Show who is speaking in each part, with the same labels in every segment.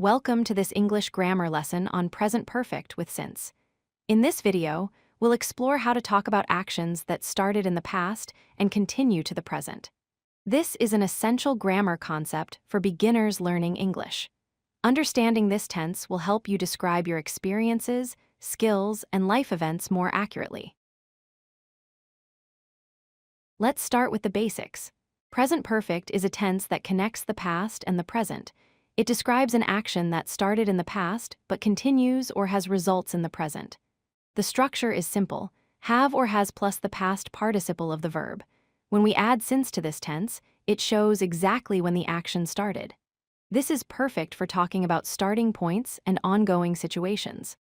Speaker 1: Welcome to this English grammar lesson on present perfect with since. In this video, we'll explore how to talk about actions that started in the past and continue to the present. This is an essential grammar concept for beginners learning English. Understanding this tense will help you describe your experiences, skills, and life events more accurately. Let's start with the basics. Present perfect is a tense that connects the past and the present. It describes an action that started in the past but continues or has results in the present. The structure is simple: have or has plus the past participle of the verb. When we add since to this tense, it shows exactly when the action started. This is perfect for talking about starting points and ongoing situations.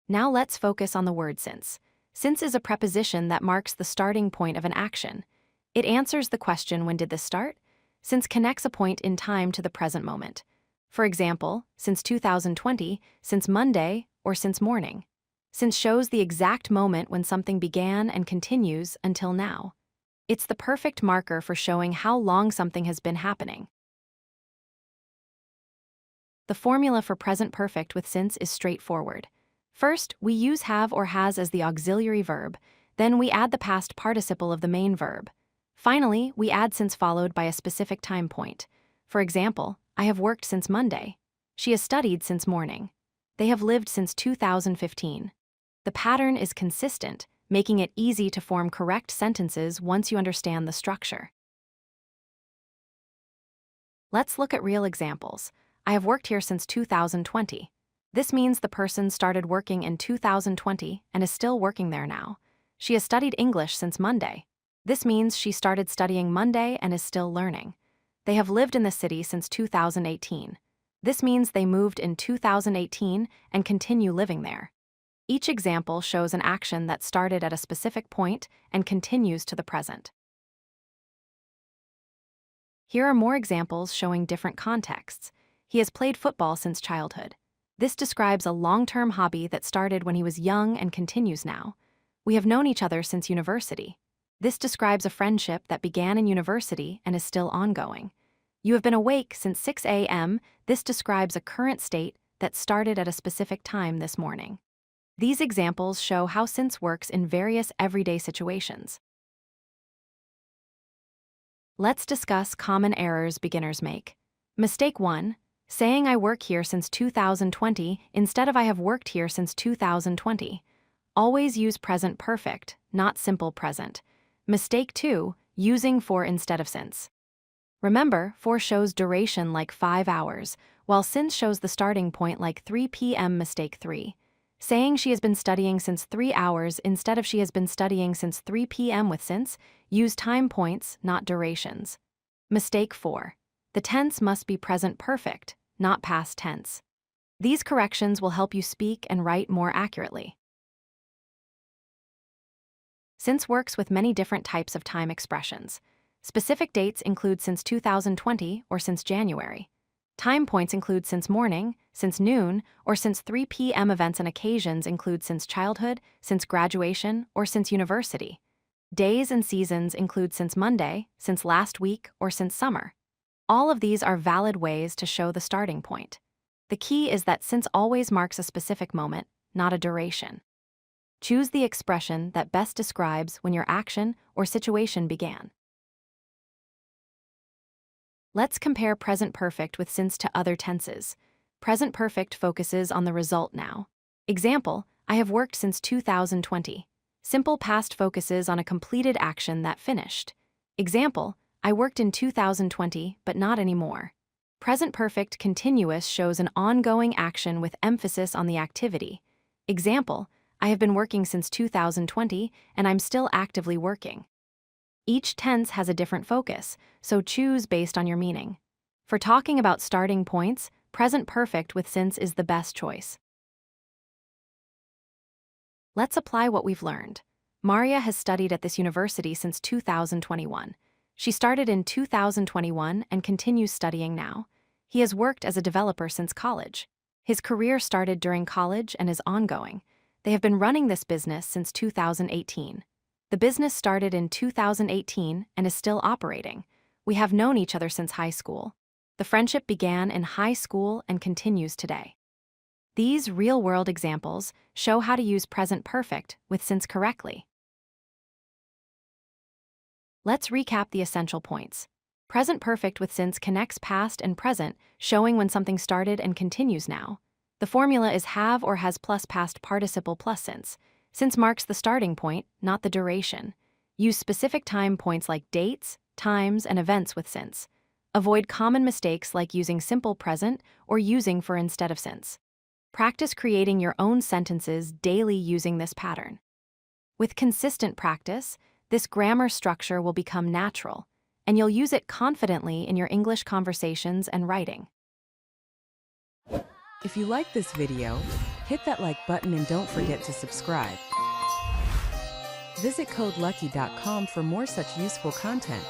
Speaker 1: Now let's focus on the word since. Since is a preposition that marks the starting point of an action. It answers the question, when did this start? Since connects a point in time to the present moment. For example, since 2020, since Monday, or since morning. Since shows the exact moment when something began and continues until now. It's the perfect marker for showing how long something has been happening. The formula for present perfect with since is straightforward. First, we use have or has as the auxiliary verb, then we add the past participle of the main verb. Finally, we add since followed by a specific time point. For example, I have worked since Monday. She has studied since morning. They have lived since 2015. The pattern is consistent, making it easy to form correct sentences once you understand the structure. Let's look at real examples. I have worked here since 2020. This means the person started working in 2020 and is still working there now. She has studied English since Monday. This means she started studying Monday and is still learning. They have lived in the city since 2018. This means they moved in 2018 and continue living there. Each example shows an action that started at a specific point and continues to the present. Here are more examples showing different contexts. He has played football since childhood. This describes a long-term hobby that started when he was young and continues now. We have known each other since university. This describes a friendship that began in university and is still ongoing. You have been awake since 6 a.m. This describes a current state that started at a specific time this morning. These examples show how since works in various everyday situations. Let's discuss common errors beginners make. Mistake 1. Saying I work here since 2020 instead of I have worked here since 2020. Always use present perfect, not simple present. Mistake 2. Using for instead of since. Remember, for shows duration like 5 hours, while since shows the starting point like 3 p.m. Mistake 3. Saying she has been studying since 3 hours instead of she has been studying since 3 p.m. with since, use time points, not durations. Mistake 4. The tense must be present perfect, not past tense. These corrections will help you speak and write more accurately. Since works with many different types of time expressions. Specific dates include since 2020 or since January. Time points include since morning, since noon, or since 3 p.m. Events and occasions include since childhood, since graduation, or since university. Days and seasons include since Monday, since last week, or since summer. All of these are valid ways to show the starting point. The key is that since always marks a specific moment, not a duration. Choose the expression that best describes when your action or situation began. Let's compare present perfect with since to other tenses. Present perfect focuses on the result now. Example, I have worked since 2020. Simple past focuses on a completed action that finished. Example, I worked in 2020, but not anymore. Present perfect continuous shows an ongoing action with emphasis on the activity. Example, I have been working since 2020, and I'm still actively working. Each tense has a different focus, so choose based on your meaning. For talking about starting points, present perfect with since is the best choice. Let's apply what we've learned. Maria has studied at this university since 2021. She started in 2021 and continues studying now. He has worked as a developer since college. His career started during college and is ongoing. They have been running this business since 2018. The business started in 2018 and is still operating. We have known each other since high school. The friendship began in high school and continues today. These real-world examples show how to use present perfect with since correctly. Let's recap the essential points. Present perfect with since connects past and present, showing when something started and continues now. The formula is have or has plus past participle plus since. Since marks the starting point, not the duration. Use specific time points like dates, times, and events with since. Avoid common mistakes like using simple present or using for instead of since. Practice creating your own sentences daily using this pattern. With consistent practice, this grammar structure will become natural, and you'll use it confidently in your English conversations and writing.
Speaker 2: If you like this video, hit that like button and don't forget to subscribe. Visit CodeLucky.com for more such useful content.